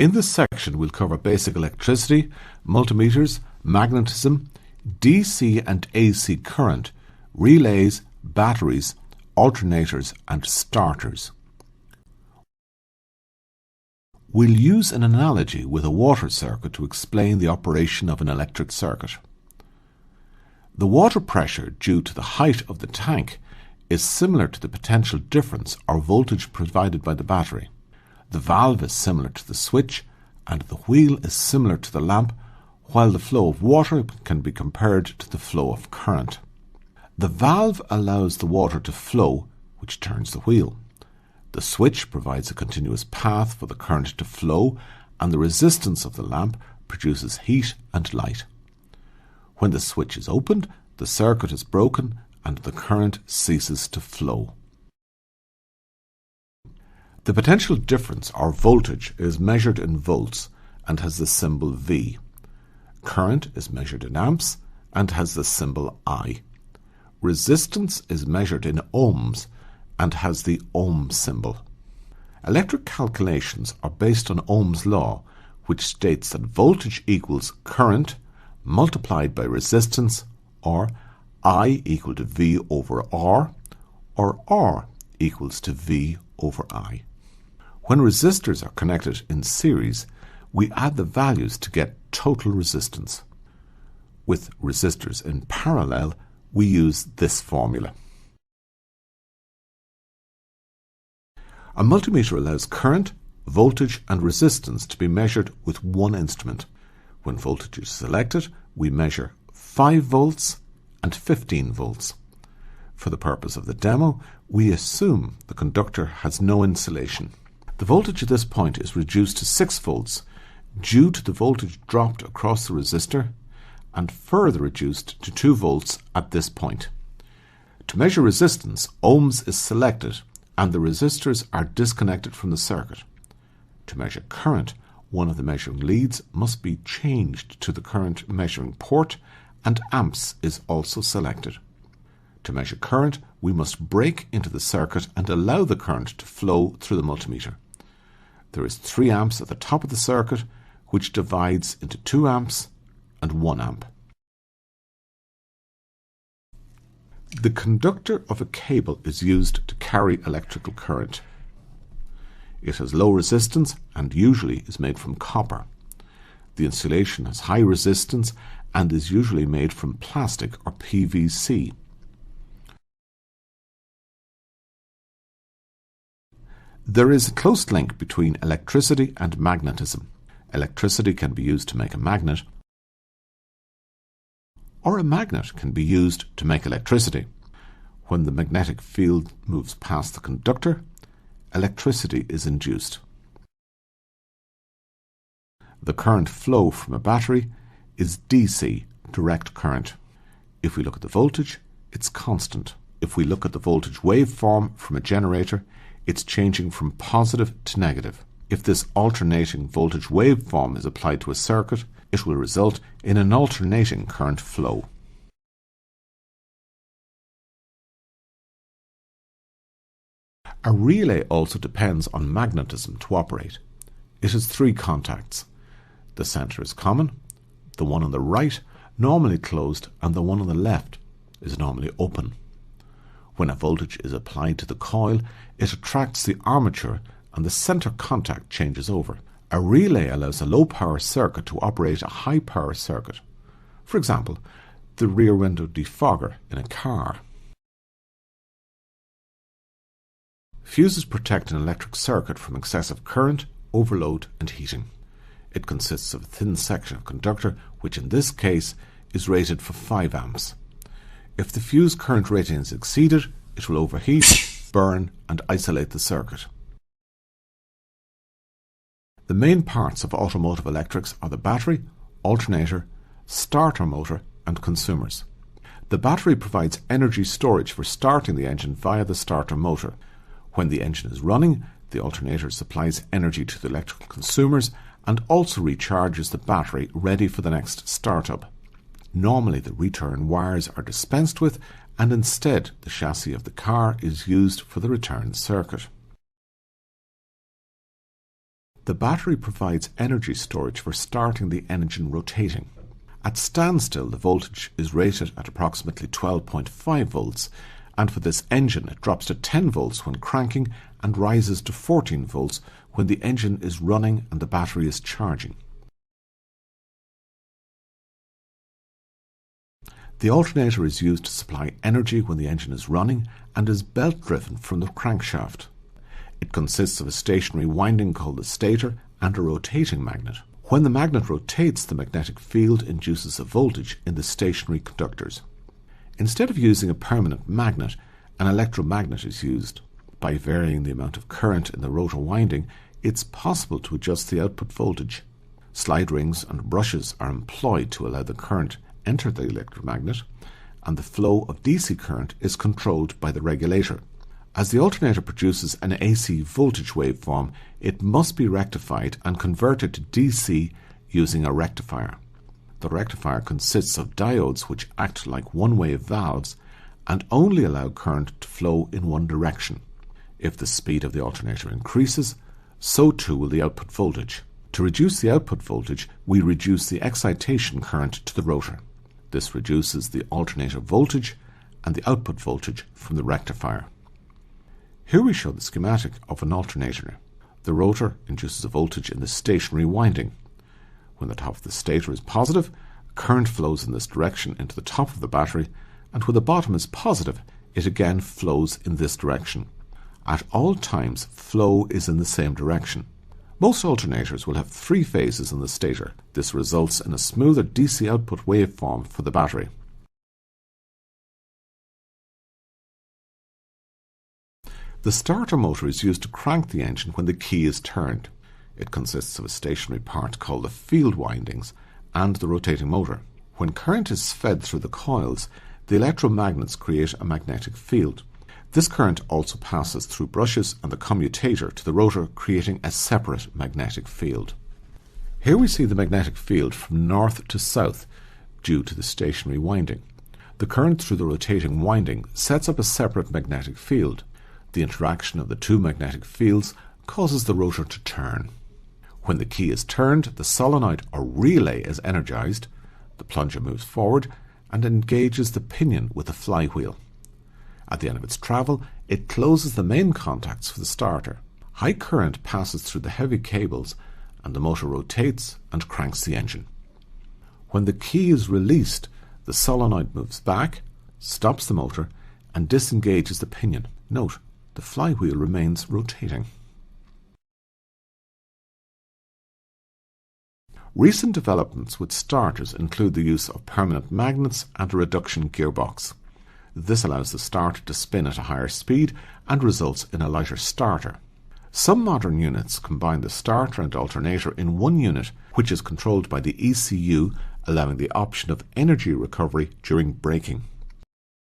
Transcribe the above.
In this section we'll cover basic electricity, multimeters, magnetism, DC and AC current, relays, batteries, alternators and starters. We'll use an analogy with a water circuit to explain the operation of an electric circuit. The water pressure due to the height of the tank is similar to the potential difference or voltage provided by the battery. The valve is similar to the switch and the wheel is similar to the lamp, while the flow of water can be compared to the flow of current. The valve allows the water to flow, which turns the wheel. The switch provides a continuous path for the current to flow, and the resistance of the lamp produces heat and light. When the switch is opened, the circuit is broken and the current ceases to flow. The potential difference or voltage is measured in volts and has the symbol V. Current is measured in amps and has the symbol I. Resistance is measured in ohms and has the ohm symbol. Electric calculations are based on Ohm's law, which states that voltage equals current multiplied by resistance, or I equal to V over R, or R equals to V over I. When resistors are connected in series, we add the values to get total resistance. With resistors in parallel, we use this formula. A multimeter allows current, voltage and resistance to be measured with one instrument. When voltage is selected, we measure 5 volts and 15 volts. For the purpose of the demo, we assume the conductor has no insulation. The voltage at this point is reduced to 6 volts due to the voltage dropped across the resistor and further reduced to 2 volts at this point. To measure resistance, ohms is selected and the resistors are disconnected from the circuit. To measure current, one of the measuring leads must be changed to the current measuring port and amps is also selected. To measure current, we must break into the circuit and allow the current to flow through the multimeter. There is 3 amps at the top of the circuit, which divides into 2 amps and 1 amp. The conductor of a cable is used to carry electrical current. It has low resistance and usually is made from copper. The insulation has high resistance and is usually made from plastic or PVC. There is a close link between electricity and magnetism. Electricity can be used to make a magnet, or a magnet can be used to make electricity. When the magnetic field moves past the conductor, electricity is induced. The current flow from a battery is DC, direct current. If we look at the voltage, it's constant. If we look at the voltage waveform from a generator, it's changing from positive to negative. If this alternating voltage waveform is applied to a circuit, it will result in an alternating current flow. A relay also depends on magnetism to operate. It has 3 contacts. The centre is common, the one on the right normally closed and the one on the left is normally open. When a voltage is applied to the coil, it attracts the armature and the centre contact changes over. A relay allows a low-power circuit to operate a high-power circuit. For example, the rear window defogger in a car. Fuses protect an electric circuit from excessive current, overload and heating. It consists of a thin section of conductor, which in this case is rated for 5 amps. If the fuse current rating is exceeded, it will overheat, burn and isolate the circuit. The main parts of automotive electrics are the battery, alternator, starter motor and consumers. The battery provides energy storage for starting the engine via the starter motor. When the engine is running, the alternator supplies energy to the electrical consumers and also recharges the battery ready for the next startup. Normally the return wires are dispensed with and instead the chassis of the car is used for the return circuit. The battery provides energy storage for starting the engine rotating. At standstill, the voltage is rated at approximately 12.5 volts, and for this engine it drops to 10 volts when cranking and rises to 14 volts when the engine is running and the battery is charging. The alternator is used to supply energy when the engine is running and is belt-driven from the crankshaft. It consists of a stationary winding called the stator and a rotating magnet. When the magnet rotates, the magnetic field induces a voltage in the stationary conductors. Instead of using a permanent magnet, an electromagnet is used. By varying the amount of current in the rotor winding, it's possible to adjust the output voltage. Slide rings and brushes are employed to allow the current enter the electromagnet, and the flow of DC current is controlled by the regulator. As the alternator produces an AC voltage waveform, it must be rectified and converted to DC using a rectifier. The rectifier consists of diodes which act like one-way valves and only allow current to flow in one direction. If the speed of the alternator increases, so too will the output voltage. To reduce the output voltage, we reduce the excitation current to the rotor. This reduces the alternator voltage and the output voltage from the rectifier. Here we show the schematic of an alternator. The rotor induces a voltage in the stationary winding. When the top of the stator is positive, current flows in this direction into the top of the battery, and when the bottom is positive, it again flows in this direction. At all times, flow is in the same direction. Most alternators will have 3 phases in the stator. This results in a smoother DC output waveform for the battery. The starter motor is used to crank the engine when the key is turned. It consists of a stationary part called the field windings and the rotating motor. When current is fed through the coils, the electromagnets create a magnetic field. This current also passes through brushes and the commutator to the rotor, creating a separate magnetic field. Here we see the magnetic field from north to south due to the stationary winding. The current through the rotating winding sets up a separate magnetic field. The interaction of the 2 magnetic fields causes the rotor to turn. When the key is turned, the solenoid or relay is energized, the plunger moves forward and engages the pinion with the flywheel. At the end of its travel, it closes the main contacts for the starter. High current passes through the heavy cables and the motor rotates and cranks the engine. When the key is released, the solenoid moves back, stops the motor and disengages the pinion. Note, the flywheel remains rotating. Recent developments with starters include the use of permanent magnets and a reduction gearbox. This allows the starter to spin at a higher speed and results in a lighter starter. Some modern units combine the starter and alternator in one unit, which is controlled by the ECU, allowing the option of energy recovery during braking.